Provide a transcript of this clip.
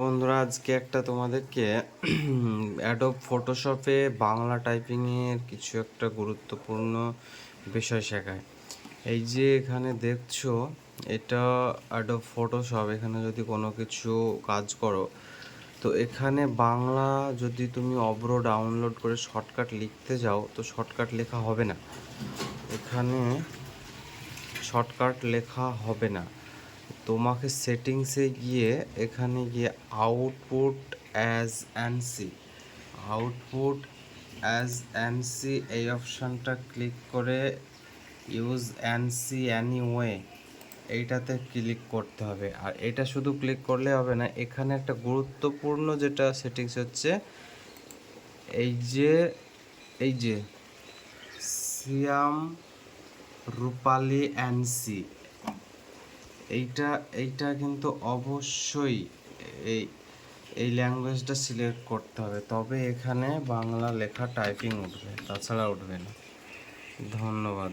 বন্ধুরা, আজকে একটা তোমাদেরকে অ্যাডোব ফটোশপে বাংলা টাইপিংয়ের কিছু একটা গুরুত্বপূর্ণ বিষয় শেখায়। এই যে এখানে দেখছো, এটা অ্যাডোব ফটোশপ। এখানে যদি কোনো কিছু কাজ করো, তো এখানে বাংলা যদি তুমি অব্র ডাউনলোড করে শর্টকাট লিখতে যাও, তো শর্টকাট লেখা হবে না। এখানে শর্টকাট লেখা হবে না। তোমাকে সেটিংসে গিয়ে এখানে গিয়ে আউটপুট অ্যাজ অ্যানসি এই অপশানটা ক্লিক করে ইউজ অ্যানসি অ্যানিওয়ে এইটাতে ক্লিক করতে হবে। আর এটা শুধু ক্লিক করলে হবে না, এখানে একটা গুরুত্বপূর্ণ যেটা সেটিংস হচ্ছে এই যে সিয়াম রূপালী অ্যানসি, এইটা এইটা কিন্তু অবশ্যই এই এই ল্যাঙ্গুয়েজটা সিলেক্ট করতে হবে, তবে এখানে বাংলা লেখা টাইপিং উঠবে, তাছাড়া উঠবে না। ধন্যবাদ।